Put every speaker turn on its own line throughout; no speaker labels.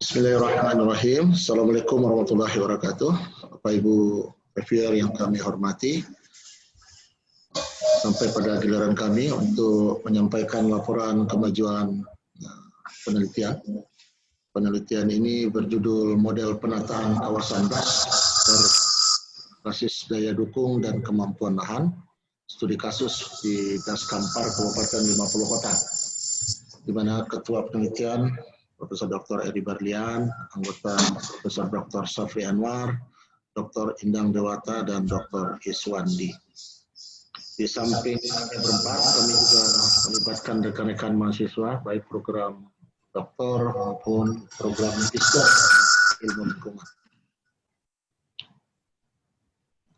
Bismillahirrahmanirrahim. Assalamualaikum warahmatullahi wabarakatuh. Bapak Ibu reviewer yang kami hormati, sampai pada giliran kami untuk menyampaikan laporan kemajuan penelitian. Penelitian ini berjudul Model Penataan Kawasan DAS berbasis daya dukung dan kemampuan lahan. Studi kasus di DAS Kampar, Kabupaten 50 Kota, di mana Ketua Penelitian Profesor Dr. Edi Barlian, anggota Profesor Dr. Safri Anwar, Dr. Indang Dewata, dan Dr. Iswandi. Di samping kami berempat, kami juga melibatkan rekan-rekan mahasiswa, baik program doktor maupun program magister ilmu lingkungan.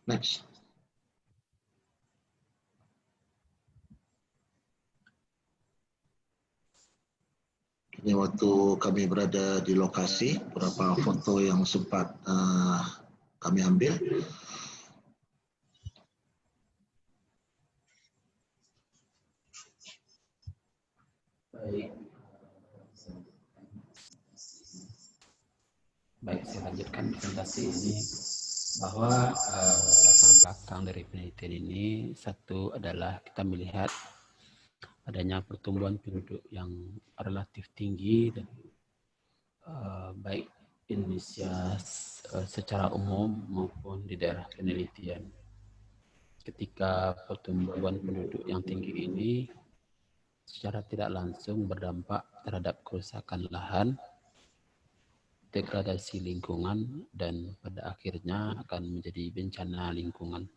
Next. Ini waktu kami berada di lokasi, beberapa foto yang sempat kami ambil.
Baik, saya lanjutkan presentasi ini bahwa latar belakang dari penelitian ini, satu adalah kita melihat adanya pertumbuhan penduduk yang relatif tinggi dan baik Indonesia secara umum maupun di daerah penelitian. Ketika pertumbuhan penduduk yang tinggi ini secara tidak langsung berdampak terhadap kerusakan lahan, degradasi lingkungan, dan pada akhirnya akan menjadi bencana lingkungan.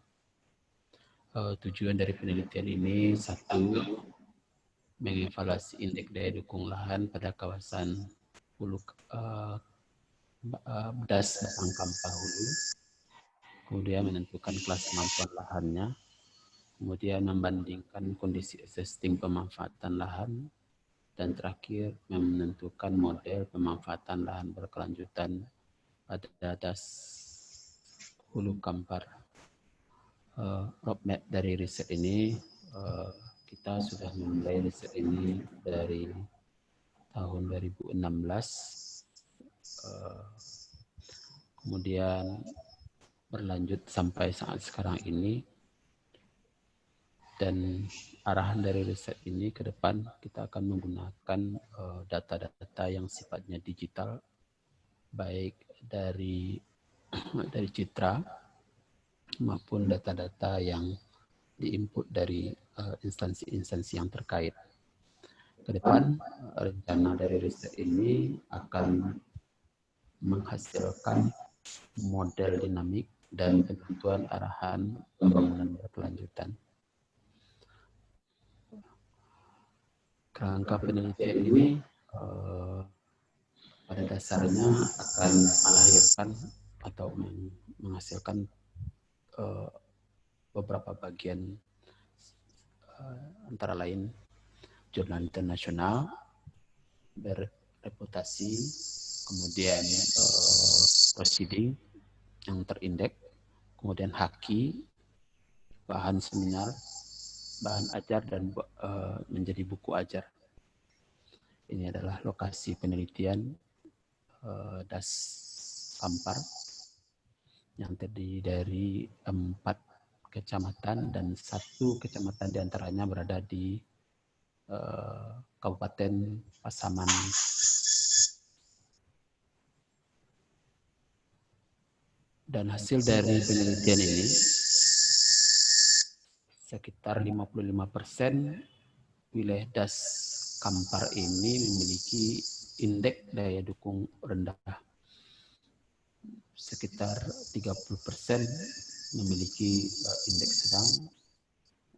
Tujuan dari penelitian ini, satu, mengevaluasi indeks daya dukung lahan pada kawasan hulu DAS Batang Kampar Hulu, kemudian menentukan kelas kemampuan lahannya, kemudian membandingkan kondisi existing pemanfaatan lahan, dan terakhir menentukan model pemanfaatan lahan berkelanjutan pada DAS Hulu Kampar. Roadmap dari riset ini, kita sudah memulai riset ini dari tahun 2016, kemudian berlanjut sampai saat sekarang ini, dan arahan dari riset ini ke depan kita akan menggunakan data-data yang sifatnya digital, baik dari citra maupun data-data yang diinput dari instansi-instansi yang terkait. Ke depan, rencana dari riset ini akan menghasilkan model dinamik dan penentuan arahan pembangunan berkelanjutan. Kerangka penelitian ini pada dasarnya akan melahirkan atau menghasilkan beberapa bagian, antara lain jurnal internasional, berreputasi, kemudian proceeding yang terindeks, kemudian haki, bahan seminar, bahan ajar, dan menjadi buku ajar. Ini adalah lokasi penelitian DAS Kampar yang terdiri dari 4 kecamatan dan 1 kecamatan diantaranya berada di Kabupaten Pasaman. Dan hasil dari penelitian ini, sekitar 55% wilayah DAS Kampar ini memiliki indeks daya dukung rendah. Sekitar 30% memiliki indeks sedang,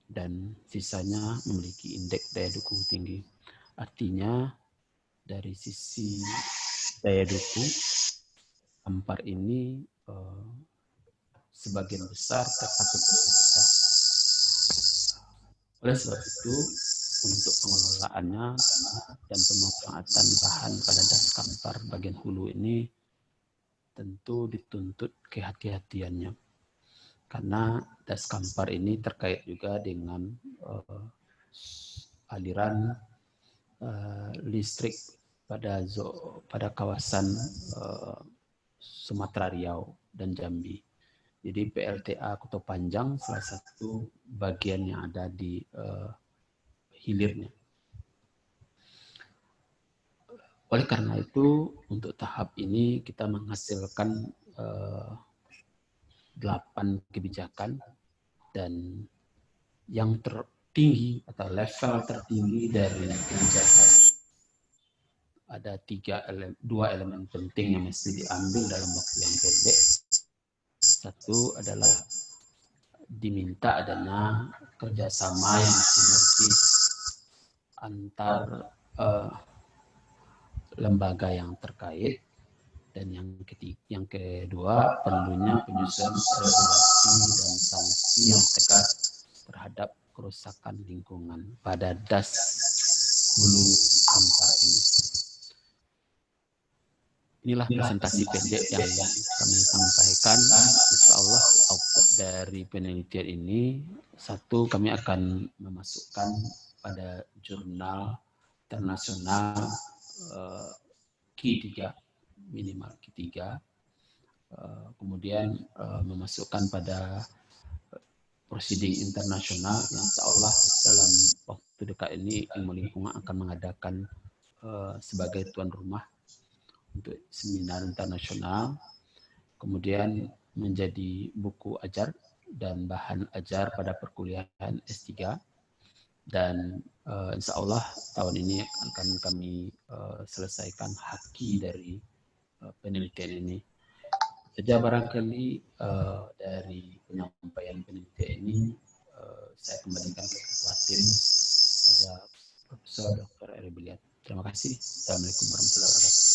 dan sisanya memiliki indeks daya dukung tinggi. Artinya dari sisi daya dukung, Kampar ini sebagian besar terkategori rendah. Oleh sebab itu, untuk pengelolaannya dan pemanfaatan lahan pada DAS Kampar bagian hulu ini tentu dituntut kehati-hatiannya. Karena DAS Kampar ini terkait juga dengan aliran listrik pada kawasan Sumatera Riau dan Jambi. Jadi PLTA Kuto Panjang salah satu bagian yang ada di hilirnya. Oleh karena itu, untuk tahap ini kita menghasilkan 8 kebijakan, dan yang tertinggi atau level tertinggi dari kebijakan ada 2 elemen penting yang mesti diambil dalam waktu yang pendek. Satu adalah diminta adanya kerjasama yang sinergis antar lembaga yang terkait, dan yang kedua perlunya penyusunan regulasi dan sanksi yang tegas terhadap kerusakan lingkungan pada das hulu Kampar ini. Inilah presentasi pendek yang kami sampaikan. Insya Allah output dari penelitian ini, satu, kami akan memasukkan pada jurnal internasional Q3, minimal Q3, kemudian memasukkan pada proceeding internasional yang insya Allah dalam waktu dekat ini Ilmu Lingkungan akan mengadakan sebagai tuan rumah untuk seminar internasional, kemudian menjadi buku ajar dan bahan ajar pada perkuliahan S3, dan insya Allah tahun ini akan kami selesaikan haki dari penelitian ini. Saja barangkali dari penyampaian penelitian ini saya kembalikan ke Ketua Tim pada Profesor Dr. Eri Biliat. Terima kasih. Assalamualaikum warahmatullahi wabarakatuh.